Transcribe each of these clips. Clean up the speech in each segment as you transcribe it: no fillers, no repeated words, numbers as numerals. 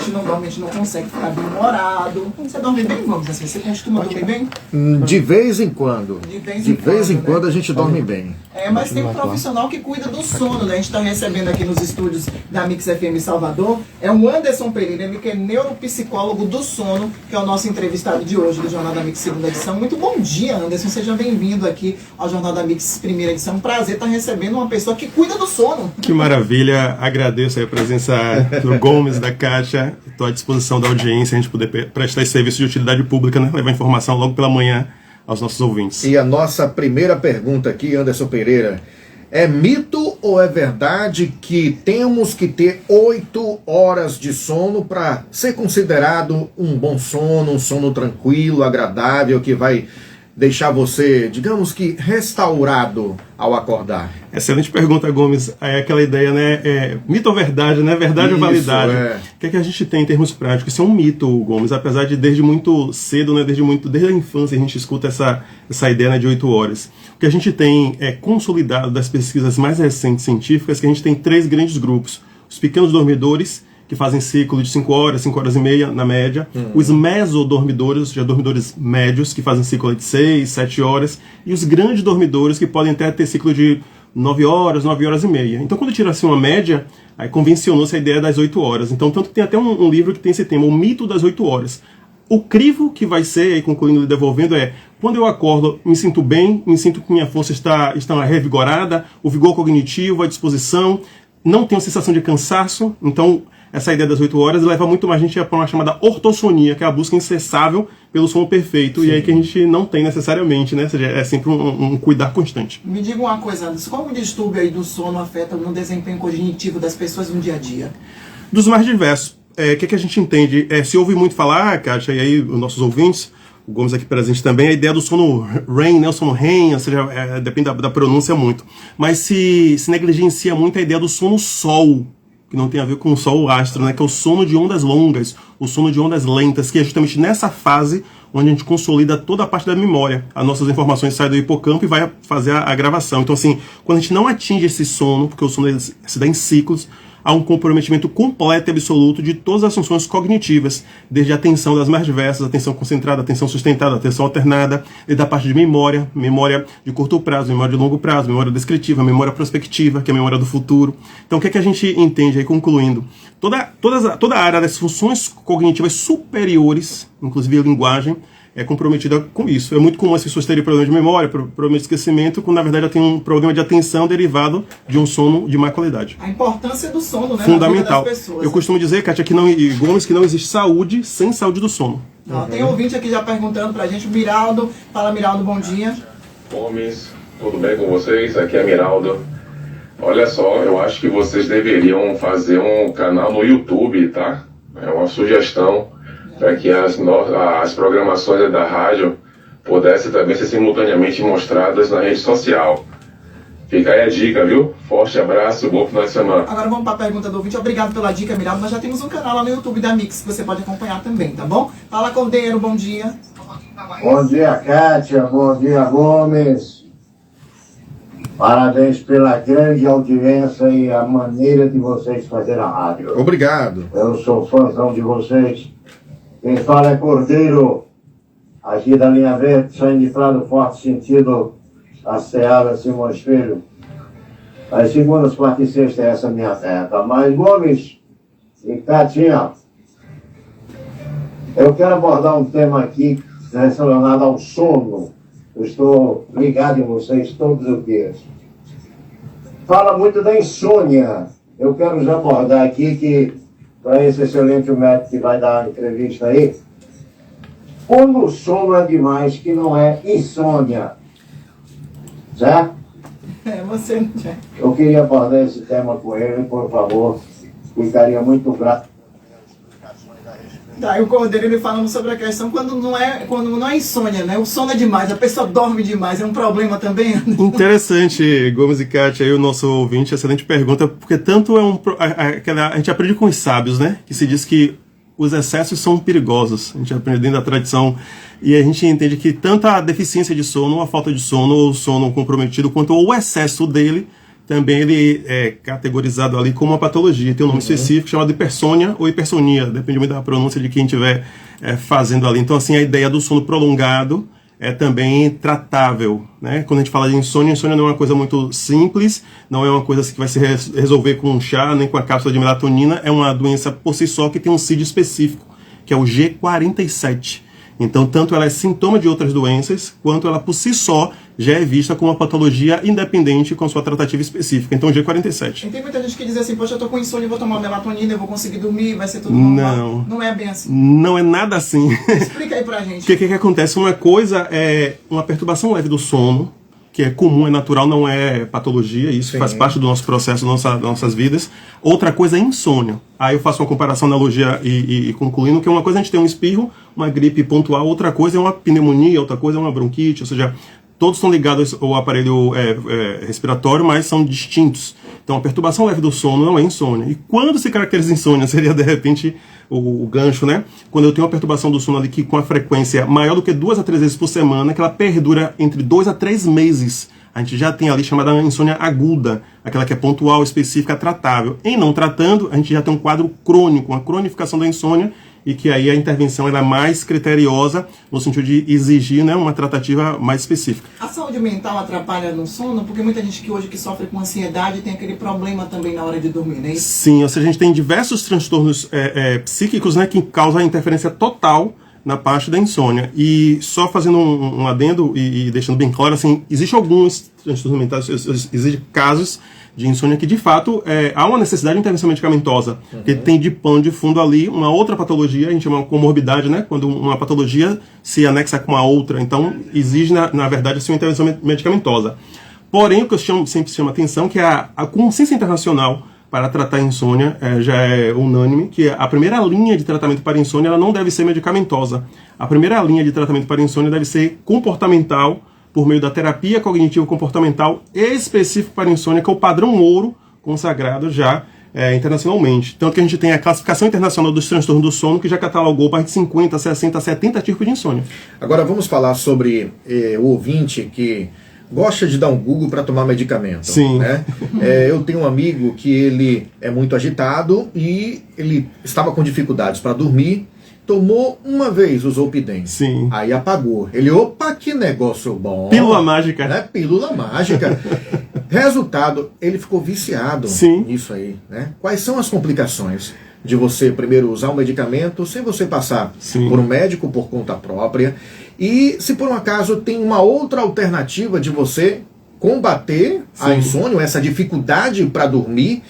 gente não dorme, a gente não consegue ficar bem-humorado. Você dorme bem, Gomes? Assim, você costuma dormir bem? De vez em quando. De vez em quando a gente dorme bem. Mas tem um profissional que cuida do sono, né? A gente está recebendo aqui nos estúdios da Mix FM Salvador, é o Anderson Pereira, ele que é neuropsicólogo do sono, que é o nosso entrevistado de hoje do Jornal da Mix segunda edição. Muito bom dia, Anderson, seja bem-vindo aqui ao Jornal da Mix primeira edição. Um prazer estar recebendo uma pessoa que cuida do sono. Que maravilha, agradeço a presença do Gomes, da Kátia, estou à disposição da audiência, a gente poder prestar esse serviço de utilidade pública, né? Levar informação logo pela manhã aos nossos ouvintes. E a nossa primeira pergunta aqui, Anderson Pereira, é mito ou é verdade que temos que ter 8 horas de sono para ser considerado um bom sono, um sono tranquilo, agradável, que vai deixar você, digamos que, restaurado ao acordar? Excelente pergunta, Gomes. É aquela ideia, né? Mito ou verdade, né? Verdade ou validade? O que é que a gente tem em termos práticos? Isso é um mito, Gomes, apesar de desde muito cedo, né? Desde a infância a gente escuta essa ideia, né, de 8 horas. O que a gente tem é consolidado das pesquisas mais recentes científicas que a gente tem 3 grandes grupos. Os pequenos dormidores, que fazem ciclo de 5 horas, 5 horas e meia na média. Os mesodormidores, ou seja, dormidores médios, que fazem ciclo de 6, 7 horas. E os grandes dormidores, que podem até ter ciclo de 9 horas, 9 horas e meia. Então, quando tira assim uma média, aí convencionou-se a ideia das 8 horas. Então, tanto que tem até um livro que tem esse tema, o mito das 8 horas. O crivo que vai ser, aí concluindo e devolvendo, é quando eu acordo, me sinto bem, me sinto que minha força está revigorada, o vigor cognitivo, a disposição, não tenho sensação de cansaço. Então, essa ideia das 8 horas leva muito mais a gente para uma chamada ortossonia, que é a busca incessável pelo sono perfeito. Sim. E aí que a gente não tem necessariamente, né? Ou seja, é sempre um cuidar constante. Me diga uma coisa, Anderson, como o distúrbio aí do sono afeta no desempenho cognitivo das pessoas no dia a dia? Dos mais diversos. O que a gente entende? Se ouve muito falar, Kátia, e aí os nossos ouvintes, o Gomes aqui presente também, a ideia do sono REM, né, o sono REM, ou seja, depende da pronúncia muito. Mas se negligencia muito a ideia do sono sol, que não tem a ver com o sol, o astro, né, que é o sono de ondas longas, o sono de ondas lentas, que é justamente nessa fase onde a gente consolida toda a parte da memória. As nossas informações saem do hipocampo e vai fazer a gravação. Então, assim, quando a gente não atinge esse sono, porque o sono se dá em ciclos, há um comprometimento completo e absoluto de todas as funções cognitivas, desde a atenção das mais diversas, atenção concentrada, atenção sustentada, atenção alternada, e da parte de memória de curto prazo, memória de longo prazo, memória descritiva, memória prospectiva, que é a memória do futuro. Então, o que é que a gente entende aí, concluindo? Toda a área das funções cognitivas superiores, inclusive a linguagem, é comprometida com isso. É muito comum as pessoas terem problema de memória, problema de esquecimento, quando na verdade já tem um problema de atenção derivado de um sono de má qualidade. A importância do sono, né? Fundamental. Na vida das pessoas. Eu costumo dizer, Kátia, Gomes, que não existe saúde sem saúde do sono. Tem ouvinte aqui já perguntando pra gente, o Miraldo. Fala, Miraldo, bom dia. Gomes, tudo bem com vocês? Aqui é Miraldo. Olha só, eu acho que vocês deveriam fazer um canal no YouTube, tá? É uma sugestão para que as programações da rádio pudessem também ser simultaneamente mostradas na rede social. Fica aí a dica, viu? Forte abraço, bom final de semana. Agora vamos para a pergunta do ouvinte. Obrigado pela dica, Miraldo. Nós já temos um canal lá no YouTube da Mix que você pode acompanhar também, tá bom? Fala, Cordeiro, bom dia. Bom dia, Kátia. Bom dia, Gomes. Parabéns pela grande audiência e a maneira de vocês fazerem a rádio. Obrigado. Eu sou fãzão de vocês. Quem fala é Cordeiro, aqui da linha verde, saindo de Prado Forte, sentido a Seara Simões Filho. As segundas, quartas e sexta é essa minha meta. Mas, Gomes e Katinha, eu quero abordar um tema aqui relacionado ao sono. Eu estou ligado em vocês todos os dias. Fala muito da insônia. Eu quero já abordar aqui que, para esse excelente médico que vai dar a entrevista aí, quando o sono é demais, que não é insônia. Certo? Você não é. Eu queria abordar esse tema com ele, por favor. Ficaria muito grato. Tá, e o Cordeiro ele falando sobre a questão quando não é insônia, né? O sono é demais, a pessoa dorme demais, é um problema também? Interessante, Gomes e Kátia, aí o nosso ouvinte, excelente pergunta, porque tanto a gente aprende com os sábios, né? Que se diz que os excessos são perigosos. A gente aprende dentro da tradição e a gente entende que tanto a deficiência de sono, a falta de sono, ou o sono comprometido, quanto o excesso dele também ele é categorizado ali como uma patologia. Tem um nome específico chamado hipersônia ou hipersonia, depende muito da pronúncia de quem estiver fazendo ali. Então, assim, a ideia do sono prolongado é também tratável, né? Quando a gente fala de insônia, insônia não é uma coisa muito simples, não é uma coisa que vai se resolver com um chá, nem com a cápsula de melatonina, é uma doença por si só que tem um CID específico, que é o G47. Então, tanto ela é sintoma de outras doenças, quanto ela por si só já é vista como uma patologia independente com sua tratativa específica. Então, G47. E tem muita gente que diz assim, poxa, eu tô com insônia, eu vou tomar melatonina, eu vou conseguir dormir, vai ser tudo normal. Não. Não é bem assim. Não é nada assim. Explica aí pra gente. O que acontece? Uma coisa é uma perturbação leve do sono, que é comum, é natural, não é patologia, isso faz parte do nosso processo, das nossas vidas. Outra coisa é insônia. Aí eu faço uma comparação, analogia e concluindo que uma coisa é a gente tem um espirro, uma gripe pontual, outra coisa é uma pneumonia, outra coisa é uma bronquite, ou seja, todos estão ligados ao aparelho respiratório, mas são distintos. Então a perturbação leve do sono não é insônia. E quando se caracteriza insônia, seria de repente o gancho, né? Quando eu tenho uma perturbação do sono ali que com a frequência maior do que 2 a 3 vezes por semana, que ela perdura entre 2 a 3 meses, a gente já tem ali chamada insônia aguda, aquela que é pontual, específica, tratável. Em não tratando, a gente já tem um quadro crônico, uma cronificação da insônia, e que aí a intervenção ela é mais criteriosa, no sentido de exigir, né, uma tratativa mais específica. A saúde mental atrapalha no sono? Porque muita gente que hoje que sofre com ansiedade tem aquele problema também na hora de dormir, né? Sim, ou seja, a gente tem diversos transtornos psíquicos, né, que causam a interferência total na parte da insônia. E só fazendo um adendo e deixando bem claro, assim, existem alguns transtornos mentais, existem casos de insônia que, de fato, há uma necessidade de intervenção medicamentosa, porque tem de pano de fundo ali uma outra patologia, a gente chama de comorbidade, né? Quando uma patologia se anexa com a outra, então exige, na verdade, assim, uma intervenção medicamentosa. Porém, o que eu sempre chamo a atenção é que a consciência internacional para tratar a insônia já é unânime, que a primeira linha de tratamento para a insônia ela não deve ser medicamentosa. A primeira linha de tratamento para a insônia deve ser comportamental, por meio da terapia cognitivo-comportamental específico para a insônia, que é o padrão ouro consagrado já internacionalmente. Tanto que a gente tem a classificação internacional dos transtornos do sono, que já catalogou mais de 50, 60, 70 tipos de insônia. Agora vamos falar sobre o ouvinte que gosta de dar um Google para tomar medicamento. Sim. Né? Eu tenho um amigo que ele é muito agitado e ele estava com dificuldades para dormir. Tomou uma vez o Zolpidem. Sim. Aí apagou. Ele, opa, que negócio bom. Pílula mágica. Né? Pílula mágica. Resultado, ele ficou viciado nisso aí. Né? Quais são as complicações de você primeiro usar um medicamento sem você passar por um médico por conta própria? E se por um acaso tem uma outra alternativa de você combater a insônia, essa dificuldade para dormir,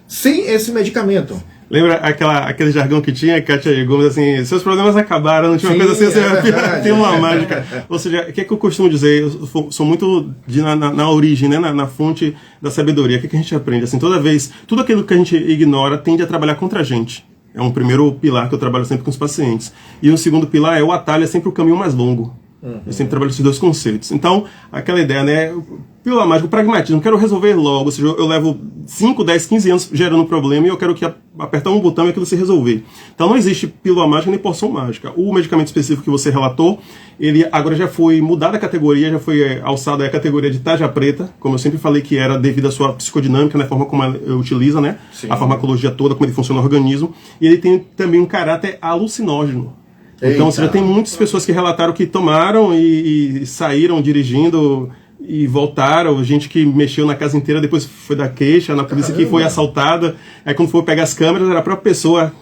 sem esse medicamento? Lembra aquele jargão que tinha, Kátia Gomes, assim, seus problemas acabaram, não tinha uma coisa assim, tem uma mágica. Ou seja, o que é que eu costumo dizer? Eu sou muito na origem, né, na fonte da sabedoria. O que é que a gente aprende? Assim, toda vez, tudo aquilo que a gente ignora tende a trabalhar contra a gente. É um primeiro pilar que eu trabalho sempre com os pacientes. E o segundo pilar é o atalho, é sempre o caminho mais longo. Eu sempre trabalho esses dois conceitos. Então, aquela ideia, né? Pílula mágica, o pragmatismo, quero resolver logo. Ou seja, eu levo 5, 10, 15 anos gerando um problema e eu quero que apertar um botão e aquilo se resolver. Então não existe pílula mágica nem porção mágica. O medicamento específico que você relatou, ele agora já foi mudado a categoria, já foi alçado a categoria de tarja preta, como eu sempre falei que era devido à sua psicodinâmica, né, a forma como ele utiliza, né, a farmacologia toda, como ele funciona no organismo. E ele tem também um caráter alucinógeno. Então você já tem muitas pessoas que relataram que tomaram e saíram dirigindo e voltaram, gente que mexeu na casa inteira, depois foi dar queixa na polícia que foi assaltada, aí quando foi pegar as câmeras era a própria pessoa,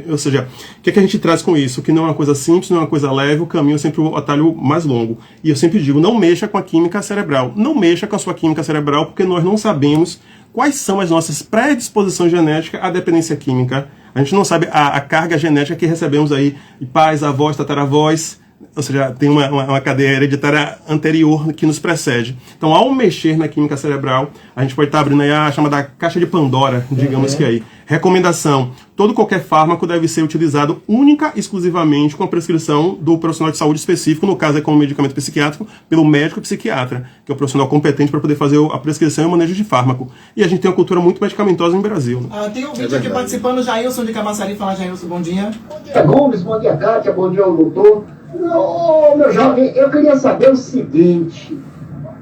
ou seja, o que é que a gente traz com isso? Que não é uma coisa simples, não é uma coisa leve, o caminho é sempre o atalho mais longo. E eu sempre digo, não mexa com a química cerebral, não mexa com a sua química cerebral, porque nós não sabemos quais são as nossas predisposições genéticas à dependência química. A gente não sabe a carga genética que recebemos aí de pais, avós, tataravós, ou seja, tem uma cadeia hereditária anterior que nos precede. Então, ao mexer na química cerebral, a gente pode estar abrindo aí a chamada caixa de Pandora, digamos que aí. Recomendação, qualquer fármaco deve ser utilizado única e exclusivamente com a prescrição do profissional de saúde específico, no caso é como medicamento psiquiátrico, pelo médico psiquiatra, que é o profissional competente para poder fazer a prescrição e o manejo de fármaco. E a gente tem uma cultura muito medicamentosa no Brasil. Né? Tem um vídeo aqui participando, Jailson de Camaçari. Fala, Jailson, bom dia. Bom dia, Gomes, bom dia, Kátia, bom dia, doutor. Meu jovem, eu queria saber o seguinte,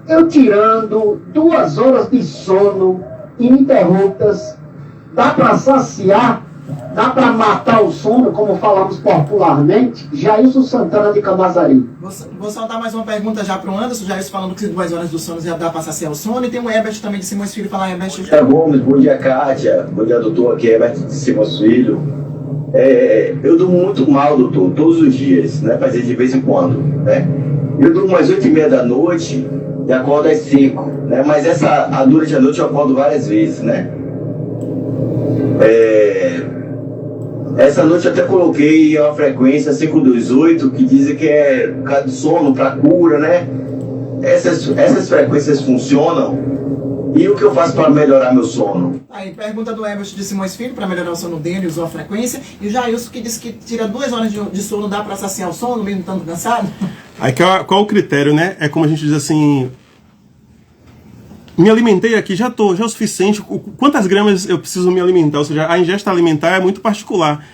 Eu tirando 2 horas de sono ininterruptas, dá para saciar, dá para matar o sono, como falamos popularmente? Jailson Santana de Camaçari. Vou soltar mais uma pergunta já para o Anderson, Jailson falando que 2 horas do sono já dá para saciar o sono, e tem o Herbert também de Simões Filho. Falar, Herbert. Bom dia, Gomes, bom dia, Kátia, bom dia, doutor, aqui é Herbert de Simões Filho. Eu durmo muito mal, doutor, todos os dias, né, fazer de vez em quando, né? Eu durmo às 8h30 da noite e acordo às 5, né? Mas durante a noite eu acordo várias vezes, né? Essa noite eu até coloquei uma frequência 528, que dizem que é por causa do sono, para cura, né? Essas frequências funcionam. E o que eu faço para melhorar meu sono? Aí, pergunta do Herbert de Simões Filho, para melhorar o sono dele, usou a frequência. E o Jailson que disse que tira 2 horas de sono, dá para saciar o sono, mesmo estando cansado? Aí qual o critério, né? É como a gente diz assim... Me alimentei aqui, já é o suficiente. Quantas gramas eu preciso me alimentar? Ou seja, a ingesta alimentar é muito particular.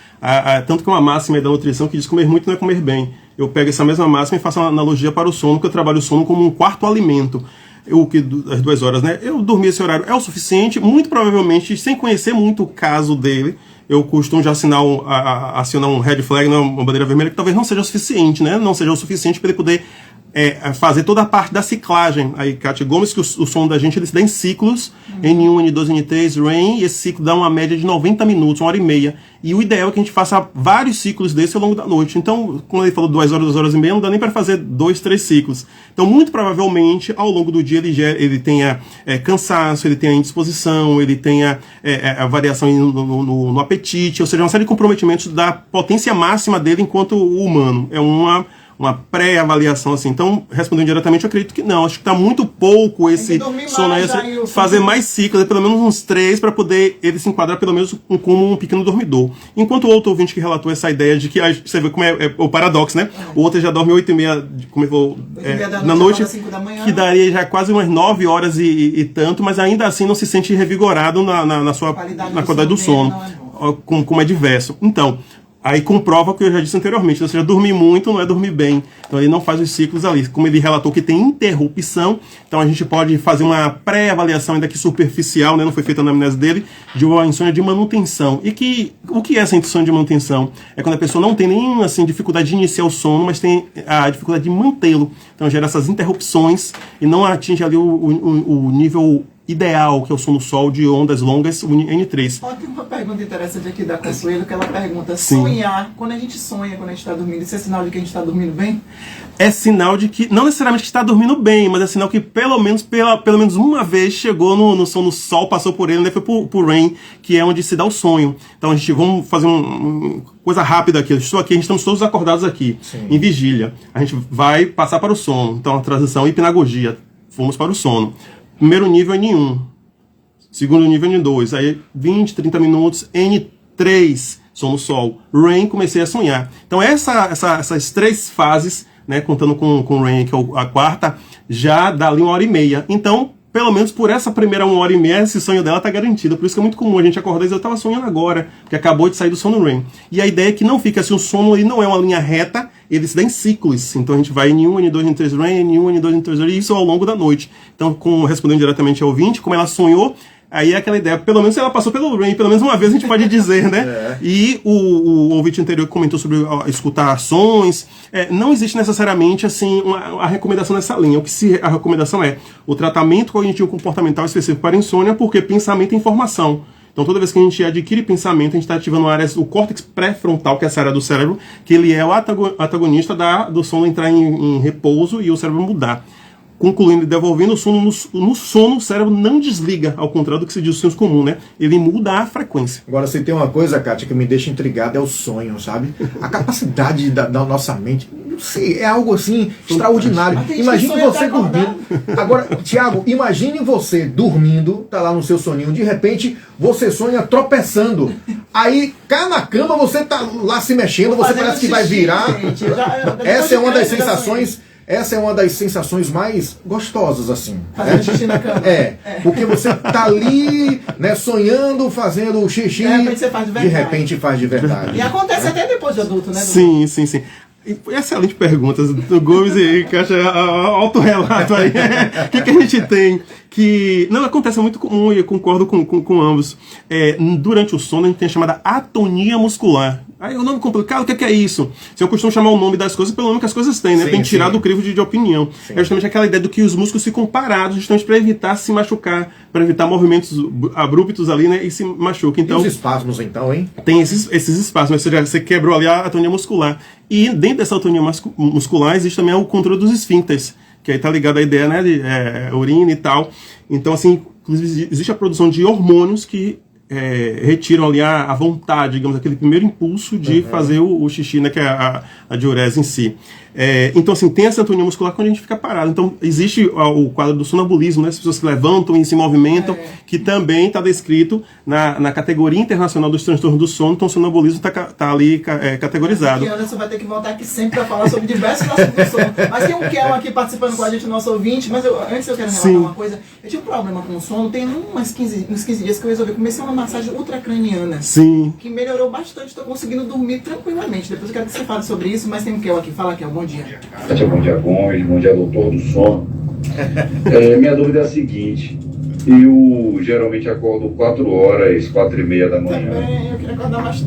Tanto que uma máxima da nutrição que diz comer muito não é comer bem. Eu pego essa mesma máxima e faço uma analogia para o sono, porque eu trabalho o sono como um quarto alimento. As 2 horas, né? Eu dormir esse horário é o suficiente, muito provavelmente, sem conhecer muito o caso dele, eu costumo já acionar um red flag, uma bandeira vermelha, que talvez não seja o suficiente, né? Não seja o suficiente para ele poder fazer toda a parte da ciclagem. Aí, Kátia Gomes, que o sono da gente ele se dá em ciclos, N1, N2, N3, REM, e esse ciclo dá uma média de 90 minutos, 1h30. E o ideal é que a gente faça vários ciclos desse ao longo da noite. Então, como ele falou 2 horas, 2 horas e meia, não dá nem para fazer 2, 3 ciclos. Então, muito provavelmente, ao longo do dia, ele tenha cansaço, ele tenha indisposição, ele tenha a variação no apetite, ou seja, uma série de comprometimentos da potência máxima dele enquanto humano. É uma pré-avaliação, assim. Então, respondendo diretamente, eu acredito que não. Acho que está muito pouco esse sono aí. Fazer mais ciclos, pelo menos uns 3, para poder ele se enquadrar pelo menos como um pequeno dormidor. Enquanto o outro ouvinte que relatou essa ideia de que, você vê como é o paradoxo, né? O outro já dorme 8h30, como eu vou, na noite, que daria já quase umas 9 horas e tanto, mas ainda assim não se sente revigorado na sua qualidade do sono, como é diverso. Então, aí comprova o que eu já disse anteriormente, ou seja, dormir muito não é dormir bem. Então ele não faz os ciclos ali. Como ele relatou que tem interrupção, então a gente pode fazer uma pré-avaliação ainda que superficial, né, não foi feita na anamnese dele, de uma insônia de manutenção. E o que é essa insônia de manutenção? É quando a pessoa não tem nem assim, dificuldade de iniciar o sono, mas tem a dificuldade de mantê-lo. Então gera essas interrupções e não atinge ali o nível ideal, que é o sono sol de ondas longas, o N3. Ó, tem uma pergunta interessante aqui da Consuelo, que ela pergunta, sonhar, quando a gente sonha, quando a gente está dormindo, isso é sinal de que a gente está dormindo bem? É sinal de que, não necessariamente que está dormindo bem, mas é sinal que pelo menos uma vez chegou no sono sol, passou por ele, né, foi por REM, que é onde se dá o sonho. Então vamos fazer uma coisa rápida aqui. Eu estou aqui, a gente estamos todos acordados aqui, em vigília. A gente vai passar para o sono. Então a transição hipnagogia, fomos para o sono. Primeiro nível N1, segundo nível N2, aí 20, 30 minutos, N3, sono sol. REM, comecei a sonhar. Então essas 3 fases, né, contando com o REM, que é a quarta, já dá ali 1h30. Então, pelo menos por essa primeira 1h30, esse sonho dela está garantido. Por isso que é muito comum a gente acordar e dizer, eu estava sonhando agora, porque acabou de sair do sono REM. E a ideia é que não fica assim, o sono ele não é uma linha reta, ele se dá em ciclos. Então a gente vai N1, N2, N3 REM, N1, N2, N3 REM, e isso ao longo da noite. Então, respondendo diretamente ao ouvinte, como ela sonhou, aí é aquela ideia, pelo menos se ela passou pelo REM, pelo menos uma vez a gente pode dizer, né? E o ouvinte anterior comentou sobre escutar ações. Não existe necessariamente assim a recomendação nessa linha. A recomendação é o tratamento cognitivo comportamental específico para insônia, porque pensamento é informação. Então, toda vez que a gente adquire pensamento, a gente está ativando áreas do córtex pré-frontal, que é essa área do cérebro, que ele é o antagonista do sono entrar em repouso e o cérebro mudar. Concluindo e devolvendo o sono, no sono o cérebro não desliga, ao contrário do que se diz no senso comum, né? Ele muda a frequência. Agora, se tem uma coisa, Kátia, que me deixa intrigado, é o sonho, sabe? A capacidade da nossa mente, não sei, é algo assim extraordinário. Imagine você dormindo. Agora, Tiago, imagine você dormindo, tá lá no seu soninho, de repente você sonha tropeçando. Aí, cá na cama, você tá lá se mexendo, você parece que vai virar. Essa é uma das sensações. Essa é uma das sensações mais gostosas, assim. Fazendo xixi na cama. Porque você tá ali, né, sonhando, fazendo o xixi. De repente você faz de verdade. De repente faz de verdade. E acontece até depois de adulto, né? Sim. Excelente pergunta do Gomes e Kátia, autorrelato aí. O que a gente tem? Que não acontece, é muito comum, e eu concordo com ambos. Durante o sono a gente tem a chamada atonia muscular. Aí o nome complicado, o que é isso? Se eu costumo chamar o nome das coisas pelo nome que as coisas têm, né? Tem que tirar do crivo de opinião. Sim. É justamente aquela ideia do que os músculos ficam parados, justamente para evitar se machucar, para evitar movimentos abruptos ali, né? E se machuca. Então, e os espasmos, então, hein? Tem esses espasmos, né? Você quebrou ali a atonia muscular. E dentro dessa atonia muscular existe também o controle dos esfíncteres, que aí tá ligado à ideia, né, de urina e tal. Então, assim, inclusive existe a produção de hormônios que retiram ali a vontade, digamos, aquele primeiro impulso de fazer o xixi, né, que é a diurese em si. Então, assim, tem essa atonia muscular quando a gente fica parado. Então, existe o quadro do sonambulismo, né, as pessoas que levantam e se movimentam, que também está descrito na categoria internacional dos transtornos do sono. Então, o sonambulismo está ali categorizado. Aqui, Anderson vai ter que voltar aqui sempre para falar sobre diversos assuntos do sono. Mas tem um Kel aqui participando com a gente, nosso ouvinte. Mas antes eu quero relatar uma coisa. Eu tive um problema com o sono, tem uns 15 dias que eu resolvi. Comecei uma massagem ultracraniana. Sim. Que melhorou bastante, estou conseguindo dormir tranquilamente. Depois eu quero que você fale sobre isso, mas tem um Kel aqui. Fala, Kel, bom dia. Bom dia, Gomes, bom dia, doutor do sono. Minha dúvida é a seguinte: eu geralmente acordo 4 horas, 4h30 da manhã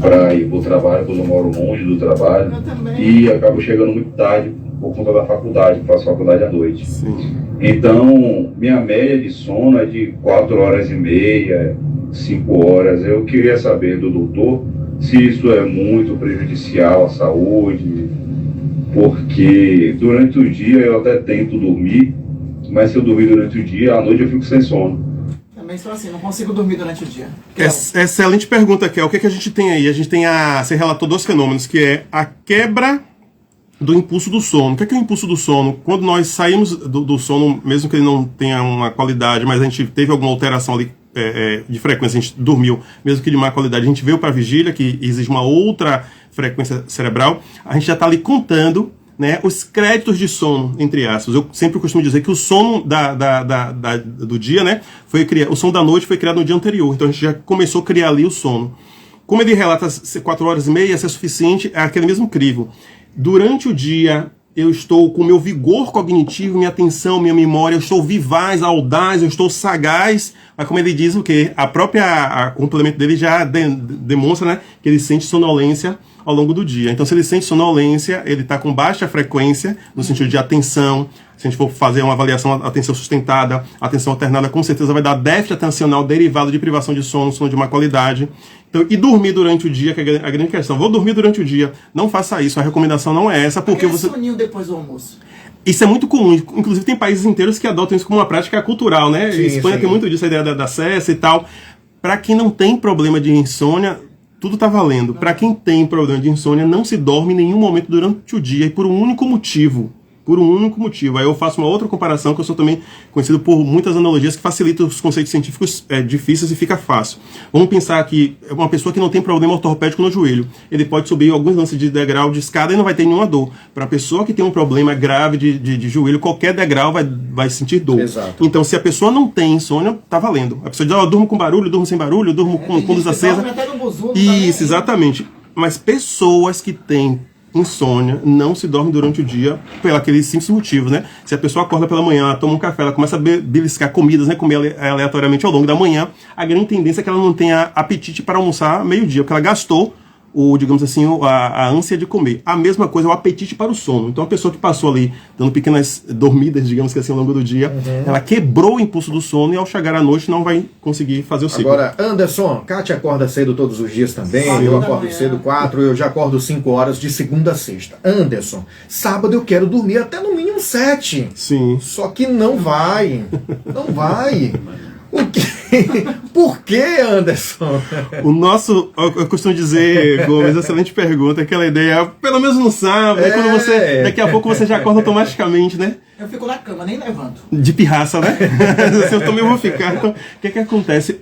para ir para o trabalho, pois eu moro longe do trabalho e acabo chegando muito tarde por conta da faculdade, faço faculdade à noite. Sim. Então, minha média de sono é de 4h30, 5 horas. Eu queria saber do doutor se isso é muito prejudicial à saúde, porque durante o dia eu até tento dormir, mas se eu dormir durante o dia, à noite eu fico sem sono. Também sou assim, não consigo dormir durante o dia. Excelente pergunta, Kel. O que a gente tem aí? A gente tem você relatou 2 fenômenos, que é a quebra do impulso do sono. O que é o impulso do sono? Quando nós saímos do sono, mesmo que ele não tenha uma qualidade, mas a gente teve alguma alteração ali de frequência, a gente dormiu, mesmo que de má qualidade, a gente veio para a vigília, que exige uma outra frequência cerebral, a gente já está ali contando, né, os créditos de sono, entre aspas. Eu sempre costumo dizer que o sono do dia, né, o sono da noite foi criado no dia anterior, então a gente já começou a criar ali o sono. Como ele relata 4h30, se é suficiente, é aquele mesmo crivo. Durante o dia, eu estou com meu vigor cognitivo, minha atenção, minha memória, eu estou vivaz, audaz, eu estou sagaz, mas como ele diz o quê? O complemento dele já demonstra, né, que ele sente sonolência ao longo do dia. Então, se ele sente sonolência, ele está com baixa frequência, no sentido de atenção. Se a gente for fazer uma avaliação, atenção sustentada, atenção alternada, com certeza vai dar déficit atencional derivado de privação de sono de má qualidade. Então, e dormir durante o dia, que é a grande questão. Vou dormir durante o dia. Não faça isso. A recomendação não é essa, porque você... soninho depois do almoço. Isso é muito comum. Inclusive, tem países inteiros que adotam isso como uma prática cultural, né? Sim, Espanha tem muito disso, a ideia da cesta e tal. Para quem não tem problema de insônia, tudo tá valendo. Para quem tem problema de insônia, não se dorme em nenhum momento durante o dia, e por um único motivo. Aí eu faço uma outra comparação, que eu sou também conhecido por muitas analogias que facilitam os conceitos científicos difíceis e fica fácil. Vamos pensar que uma pessoa que não tem problema ortopédico no joelho, ele pode subir alguns lances de degrau, de escada, e não vai ter nenhuma dor. Para a pessoa que tem um problema grave de joelho, qualquer degrau vai sentir dor. Exato. Então, se a pessoa não tem insônia, tá valendo. A pessoa diz, eu durmo com barulho, durmo sem barulho, durmo com luz acesa. Isso, exatamente. Mas pessoas que têm insônia não se dorme durante o dia por aqueles simples motivos, né? Se a pessoa acorda pela manhã, toma um café, ela começa a beliscar comidas, né? Comer aleatoriamente ao longo da manhã, a grande tendência é que ela não tenha apetite para almoçar meio-dia, porque ela gastou digamos assim, a ânsia de comer. A mesma coisa é o apetite para o sono. Então a pessoa que passou ali dando pequenas dormidas, digamos que assim, ao longo do dia, ela quebrou o impulso do sono, e ao chegar à noite não vai conseguir fazer o ciclo. Agora, Anderson, Kátia acorda cedo todos os dias também, eu acordo cedo 4, eu já acordo 5 horas de segunda a sexta. Anderson, sábado eu quero dormir até no mínimo 7. Sim. Só que não vai. Não vai. O quê? Por que, Anderson? Eu costumo dizer, Gomes, excelente pergunta, aquela ideia, pelo menos no sábado, quando daqui a pouco você já acorda automaticamente, né? Eu fico na cama, nem levanto. De pirraça, né? Se eu também vou ficar. Então, o que acontece?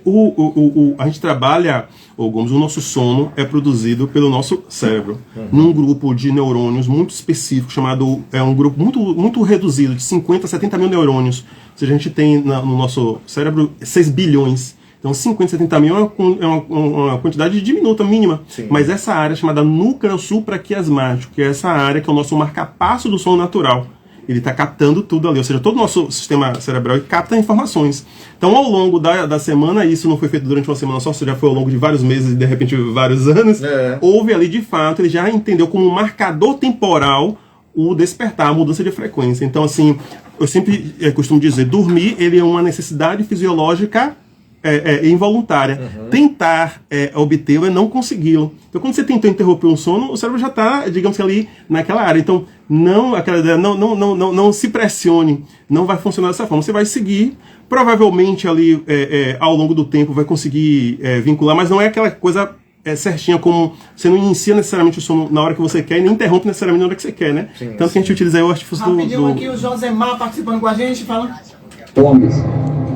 A gente trabalha, Gomes, o nosso sono é produzido pelo nosso cérebro, num grupo de neurônios muito específico, chamado, um grupo muito, muito reduzido, de 50 a 70 mil neurônios. Ou seja, a gente tem no nosso cérebro 6 bilhões Então 50, 70 mil é uma quantidade diminuta, mínima. Sim. Mas essa área é chamada núcleo supraquiasmático, que é essa área que é o nosso marcapasso do sono natural. Ele está captando tudo ali, ou seja, todo o nosso sistema cerebral capta informações. Então, ao longo da semana, isso não foi feito durante uma semana só, já foi ao longo de vários meses e, de repente, vários anos, houve ali, de fato, ele já entendeu como um marcador temporal o despertar, a mudança de frequência. Então, assim, eu sempre costumo dizer, dormir, ele é uma necessidade fisiológica involuntária. Tentar obtê-lo é não consegui-lo. Então, quando você tentou interromper um sono, o cérebro já está, digamos que ali naquela área. Então, não se pressione, não vai funcionar dessa forma. Você vai seguir, provavelmente ali ao longo do tempo vai conseguir vincular, mas não é aquela coisa certinha como você não inicia necessariamente o sono na hora que você quer e nem interrompe necessariamente na hora que você quer, né? Sim, tanto que a gente utiliza aí o artifício Rapidinho aqui o Josemar participando com a gente, falando. Gomes,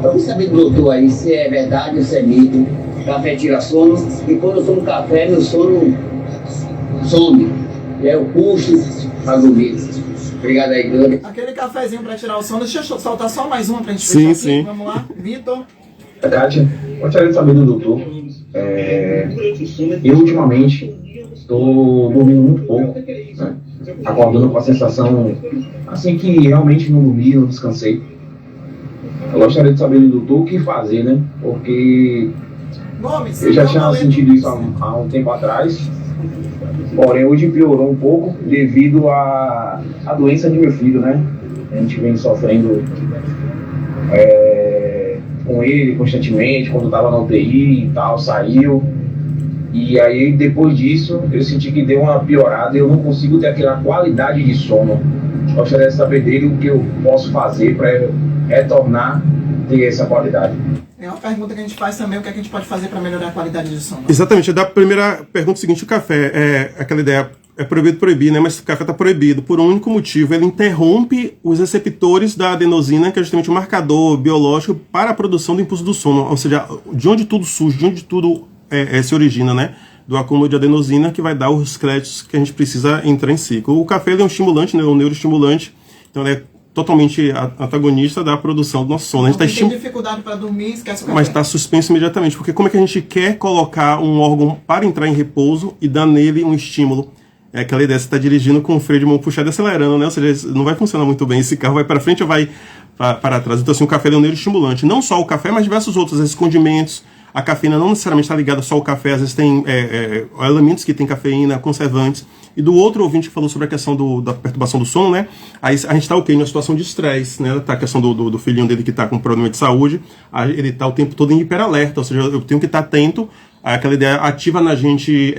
vamos saber do doutor aí se é verdade ou se é mito. Café tira sono, e quando eu tomo café, meu sono some. É o custo para dormir. Obrigado aí, Glória. Aquele cafezinho para tirar o sono. Deixa eu soltar só mais uma pra gente fechar aqui. Sim. Vamos lá, Vitor. Kátia, gostaria de saber do doutor. Eu ultimamente estou dormindo muito pouco, né? Acordando com a sensação assim que realmente não dormi, não descansei. Eu gostaria de saber do doutor o que fazer, né? Porque eu já tinha sentido isso há um tempo atrás, porém hoje piorou um pouco devido à doença de meu filho, né? A gente vem sofrendo com ele constantemente, quando estava na UTI e tal, saiu. E aí depois disso eu senti que deu uma piorada e eu não consigo ter aquela qualidade de sono. Gostaria de saber dele o que eu posso fazer para retornar a ter essa qualidade. É uma pergunta que a gente faz também, o que a gente pode fazer para melhorar a qualidade de sono. Exatamente, da primeira pergunta seguinte, o café, aquela ideia, é proibido proibir, né? Mas o café está proibido por um único motivo, ele interrompe os receptores da adenosina, que é justamente o marcador biológico para a produção do impulso do sono, ou seja, de onde tudo surge, de onde tudo se origina, né? Do acúmulo de adenosina, que vai dar os créditos que a gente precisa entrar em ciclo. O café ele é um estimulante, né? Um neuroestimulante, então ele é totalmente antagonista da produção do nosso sono. A gente tem dificuldade para dormir, esquece o café. Mas está suspenso imediatamente, porque como é que a gente quer colocar um órgão para entrar em repouso e dar nele um estímulo? É aquela ideia, você está dirigindo com o freio de mão puxado e acelerando, né? Ou seja, não vai funcionar muito bem. Esse carro vai para frente ou vai para trás. Então, assim, o café é um neuroestimulante. Não só o café, mas diversos outros, esses condimentos. A cafeína não necessariamente está ligada só ao café, às vezes tem elementos que tem cafeína, conservantes. E do outro ouvinte que falou sobre a questão da perturbação do sono, né? Aí a gente está numa situação de estresse, né? Tá a questão do filhinho dele que está com problema de saúde, ele está o tempo todo em hiperalerta, ou seja, eu tenho que estar atento. Aquela ideia ativa na gente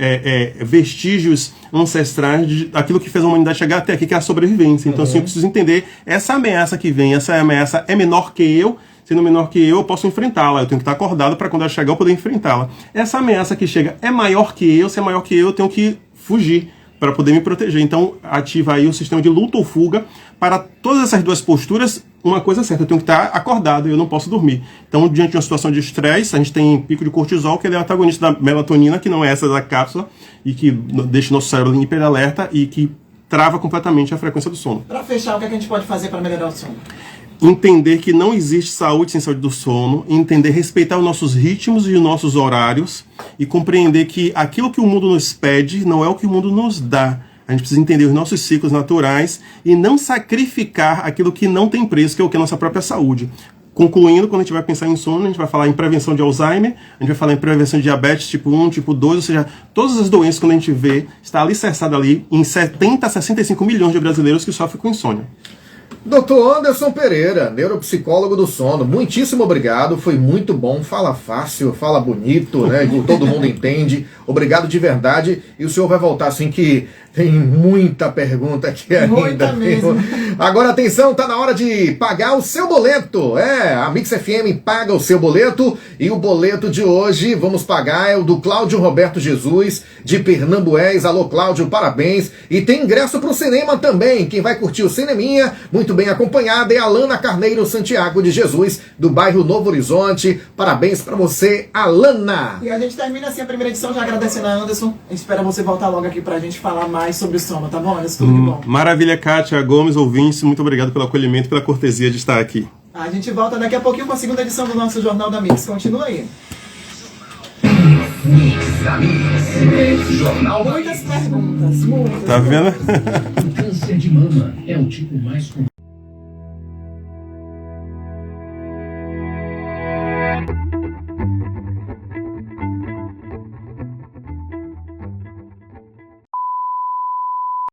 vestígios ancestrais daquilo que fez a humanidade chegar até aqui, que é a sobrevivência. Então, assim, eu preciso entender essa ameaça que vem, essa ameaça é menor que eu. Sendo menor que eu posso enfrentá-la. Eu tenho que estar acordado para quando ela chegar eu poder enfrentá-la. Essa ameaça que chega é maior que eu. Se é maior que eu tenho que fugir para poder me proteger. Então, ativa aí o sistema de luta ou fuga. Para todas essas duas posturas, uma coisa é certa, eu tenho que estar acordado, eu não posso dormir. Então, diante de uma situação de estresse, a gente tem pico de cortisol, que ele é antagonista da melatonina, que não é essa da cápsula, e que deixa o nosso cérebro em hiperalerta e que trava completamente a frequência do sono. Para fechar, o que a gente pode fazer para melhorar o sono? Entender que não existe saúde sem saúde do sono, entender, respeitar os nossos ritmos e os nossos horários e compreender que aquilo que o mundo nos pede não é o que o mundo nos dá. A gente precisa entender os nossos ciclos naturais e não sacrificar aquilo que não tem preço, que é o que é a nossa própria saúde. Concluindo, quando a gente vai pensar em sono, a gente vai falar em prevenção de Alzheimer, a gente vai falar em prevenção de diabetes tipo 1, tipo 2, ou seja, todas as doenças, quando a gente vê, está alicerçada ali em 70 a 65 milhões de brasileiros que sofrem com insônia. Dr. Anderson Pereira, neuropsicólogo do sono, muitíssimo obrigado, foi muito bom, fala fácil, fala bonito, né? Todo mundo entende, obrigado de verdade, e o senhor vai voltar assim que tem muita pergunta aqui ainda. Muita mesmo. Agora atenção, tá na hora de pagar o seu boleto, a Mix FM paga o seu boleto, e o boleto de hoje, vamos pagar, é o do Cláudio Roberto Jesus, de Pernambués. Alô Cláudio, parabéns, e tem ingresso pro cinema também, quem vai curtir o cineminha, muito bem acompanhada, é a Alana Carneiro Santiago de Jesus, do bairro Novo Horizonte. Parabéns pra você, Alana! E a gente termina assim a primeira edição, já agradecendo a Anderson. A gente espera você voltar logo aqui pra gente falar mais sobre o sono, tá bom, Anderson? Tudo de bom. Maravilha, Kátia Gomes, ouvintes, muito obrigado pelo acolhimento e pela cortesia de estar aqui. A gente volta daqui a pouquinho com a segunda edição do nosso Jornal da Mix. Continua aí. da Mix. Jornal da Muitas perguntas, muitas. Tá vendo? O câncer de mama é o tipo mais comum